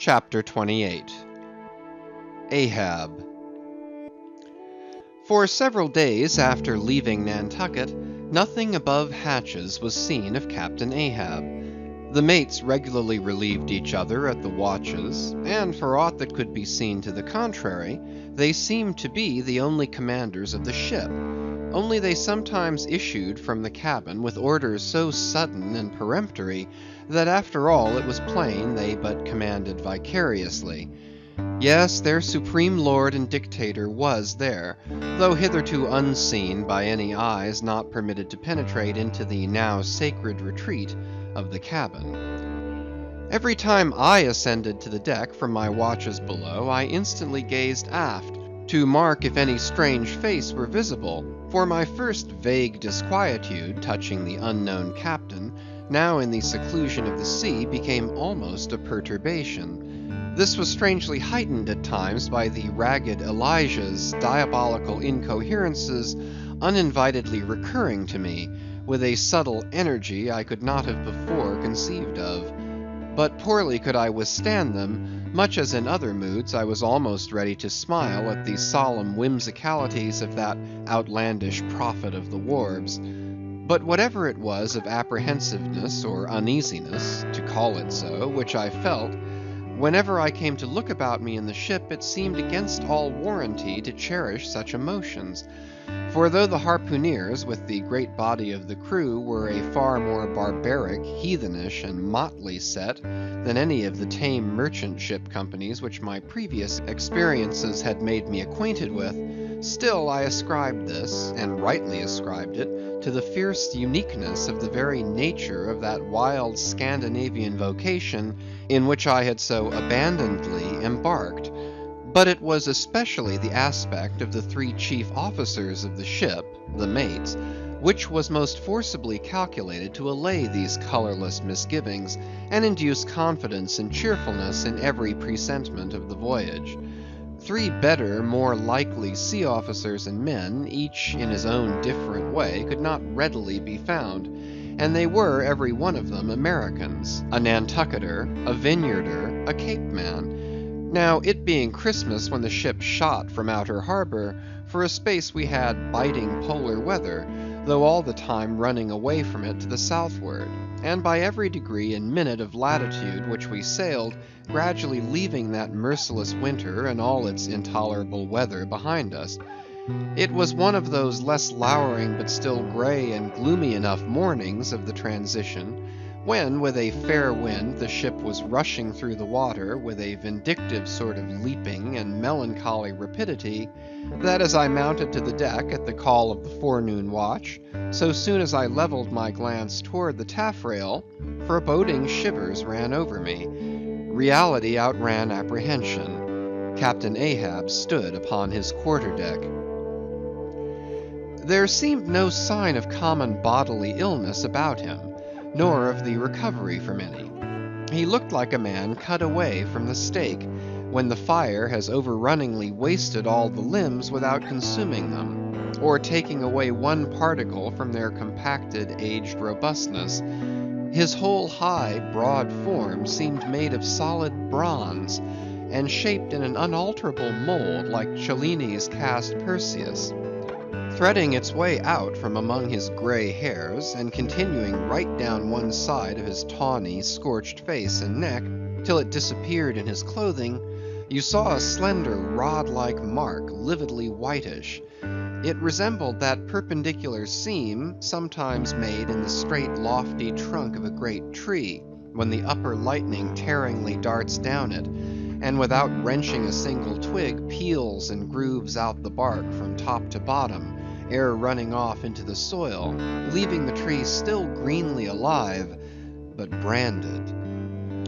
Chapter 28 Ahab. For several days after leaving Nantucket, nothing above hatches was seen of Captain Ahab. The mates regularly relieved each other at the watches, and for aught that could be seen to the contrary, they seemed to be the only commanders of the ship. Only they sometimes issued from the cabin with orders so sudden and peremptory, that after all it was plain they but commanded vicariously. Yes, their supreme lord and dictator was there, though hitherto unseen by any eyes not permitted to penetrate into the now sacred retreat of the cabin. Every time I ascended to the deck from my watches below, I instantly gazed aft, to mark if any strange face were visible, for my first vague disquietude touching the unknown captain, now in the seclusion of the sea, became almost a perturbation. This was strangely heightened at times by the ragged Elijah's diabolical incoherences uninvitedly recurring to me, with a subtle energy I could not have before conceived of. But poorly could I withstand them, much as in other moods I was almost ready to smile at the solemn whimsicalities of that outlandish prophet of the wharves. But whatever it was of apprehensiveness or uneasiness, to call it so, which I felt, whenever I came to look about me in the ship, it seemed against all warranty to cherish such emotions. For though the harpooneers, with the great body of the crew, were a far more barbaric, heathenish, and motley set than any of the tame merchant ship companies which my previous experiences had made me acquainted with, still I ascribed this, and rightly ascribed it, to the fierce uniqueness of the very nature of that wild Scandinavian vocation in which I had so abandonedly embarked. But it was especially the aspect of the three chief officers of the ship, the mates, which was most forcibly calculated to allay these colorless misgivings, and induce confidence and cheerfulness in every presentiment of the voyage. Three better, more likely sea officers and men, each in his own different way, could not readily be found, and they were every one of them Americans, a Nantucketer, a Vineyarder, a Cape man. Now, it being Christmas when the ship shot from outer harbor, for a space we had biting polar weather, though all the time running away from it to the southward, and by every degree and minute of latitude which we sailed, gradually leaving that merciless winter and all its intolerable weather behind us. It was one of those less lowering but still gray and gloomy enough mornings of the transition, when with a fair wind the ship was rushing through the water with a vindictive sort of leaping and melancholy rapidity, that as I mounted to the deck at the call of the forenoon watch, so soon as I leveled my glance toward the taffrail, foreboding shivers ran over me. Reality outran apprehension. Captain Ahab stood upon his quarter-deck. There seemed no sign of common bodily illness about him, nor of the recovery from any. He looked like a man cut away from the stake, when the fire has overrunningly wasted all the limbs without consuming them, or taking away one particle from their compacted, aged robustness. His whole high, broad form seemed made of solid bronze, and shaped in an unalterable mold like Cellini's cast Perseus. Threading its way out from among his gray hairs, and continuing right down one side of his tawny, scorched face and neck, till it disappeared in his clothing, you saw a slender rod-like mark, lividly whitish. It resembled that perpendicular seam sometimes made in the straight lofty trunk of a great tree, when the upper lightning tearingly darts down it, and without wrenching a single twig, peels and grooves out the bark from top to bottom, ere running off into the soil, leaving the tree still greenly alive, but branded.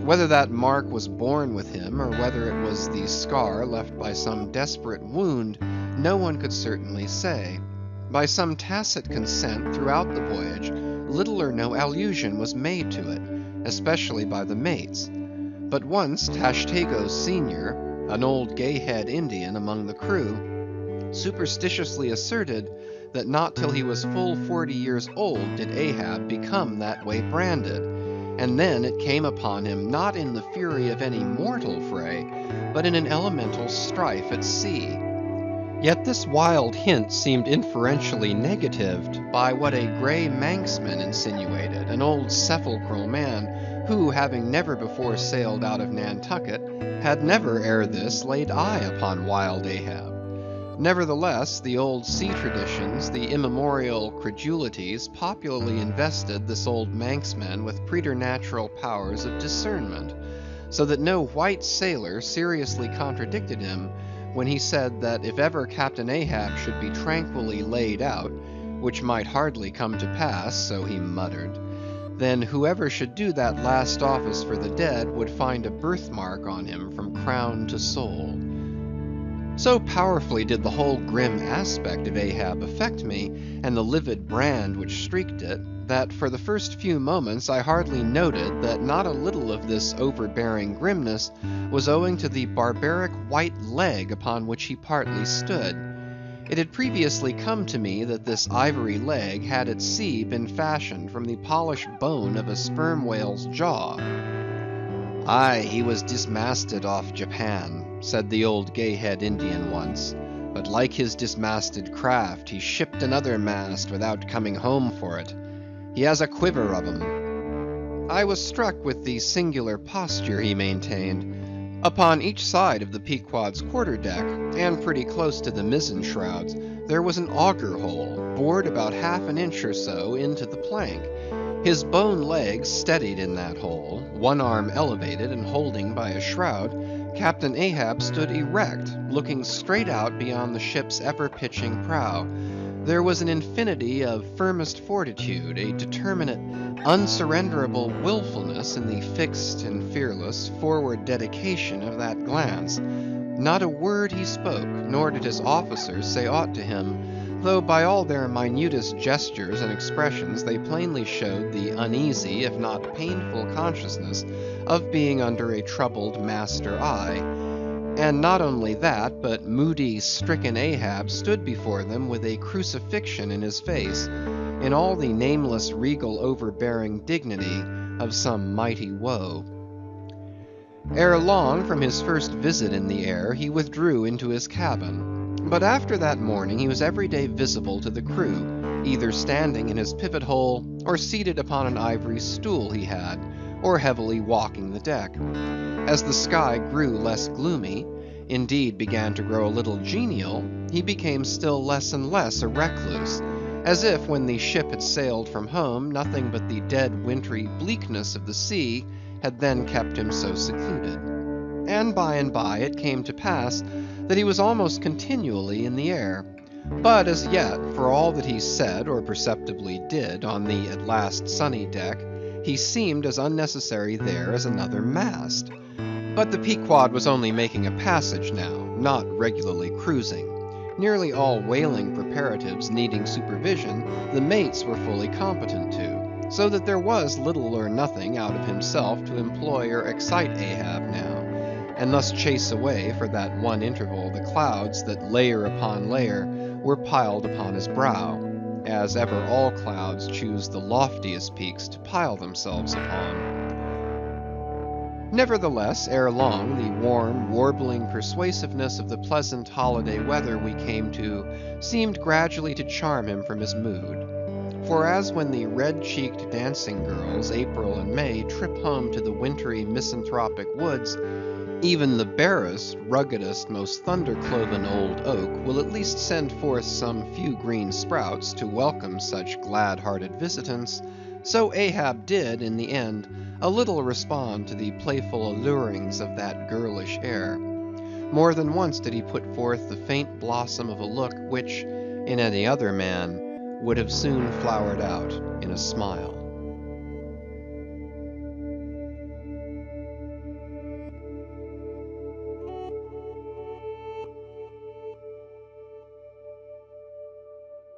Whether that mark was born with him, or whether it was the scar left by some desperate wound, no one could certainly say. By some tacit consent throughout the voyage, little or no allusion was made to it, especially by the mates. But once Tashtego Sr., an old gay-head Indian among the crew, superstitiously asserted that not till he was full 40 years old did Ahab become that way branded, and then it came upon him not in the fury of any mortal fray, but in an elemental strife at sea. Yet this wild hint seemed inferentially negatived by what a grey Manxman insinuated, an old sepulchral man, who, having never before sailed out of Nantucket, had never ere this laid eye upon wild Ahab. Nevertheless, the old sea traditions, the immemorial credulities, popularly invested this old Manxman with preternatural powers of discernment, so that no white sailor seriously contradicted him when he said that if ever Captain Ahab should be tranquilly laid out, which might hardly come to pass, so he muttered, then whoever should do that last office for the dead would find a birthmark on him from crown to sole. So powerfully did the whole grim aspect of Ahab affect me, and the livid brand which streaked it, that for the first few moments I hardly noted that not a little of this overbearing grimness was owing to the barbaric white leg upon which he partly stood. It had previously come to me that this ivory leg had at sea been fashioned from the polished bone of a sperm whale's jaw. Aye, he was dismasted off Japan, said the old gay-head Indian once, but like his dismasted craft, he shipped another mast without coming home for it. He has a quiver of 'em. I was struck with the singular posture he maintained. Upon each side of the Pequod's quarter-deck, and pretty close to the mizzen shrouds, there was an auger hole, bored about half an inch or so into the plank. His bone legs steadied in that hole, one arm elevated and holding by a shroud, Captain Ahab stood erect, looking straight out beyond the ship's ever-pitching prow. There was an infinity of firmest fortitude, a determinate, unsurrenderable willfulness in the fixed and fearless forward dedication of that glance. Not a word he spoke, nor did his officers say aught to him, though by all their minutest gestures and expressions they plainly showed the uneasy, if not painful consciousness of being under a troubled master eye. And not only that, but moody, stricken Ahab stood before them with a crucifixion in his face, in all the nameless, regal, overbearing dignity of some mighty woe. Ere long, from his first visit in the air, he withdrew into his cabin. But after that morning he was every day visible to the crew, either standing in his pivot hole, or seated upon an ivory stool he had, or heavily walking the deck. As the sky grew less gloomy, indeed began to grow a little genial, he became still less and less a recluse, as if when the ship had sailed from home, nothing but the dead wintry bleakness of the sea had then kept him so secluded. And by it came to pass that he was almost continually in the air. But as yet, for all that he said or perceptibly did on the at last sunny deck, he seemed as unnecessary there as another mast. But the Pequod was only making a passage now, not regularly cruising. Nearly all whaling preparatives needing supervision, the mates were fully competent to, so that there was little or nothing out of himself to employ or excite Ahab now, and thus chase away for that one interval the clouds that layer upon layer were piled upon his brow, as ever all clouds choose the loftiest peaks to pile themselves upon. Nevertheless, ere long, the warm, warbling persuasiveness of the pleasant holiday weather we came to seemed gradually to charm him from his mood. For as when the red-cheeked dancing girls, April and May, trip home to the wintry misanthropic woods, even the barest, ruggedest, most thunder-cloven old oak will at least send forth some few green sprouts to welcome such glad-hearted visitants, so Ahab did, in the end, a little respond to the playful allurings of that girlish air. More than once did he put forth the faint blossom of a look which, in any other man, would have soon flowered out in a smile.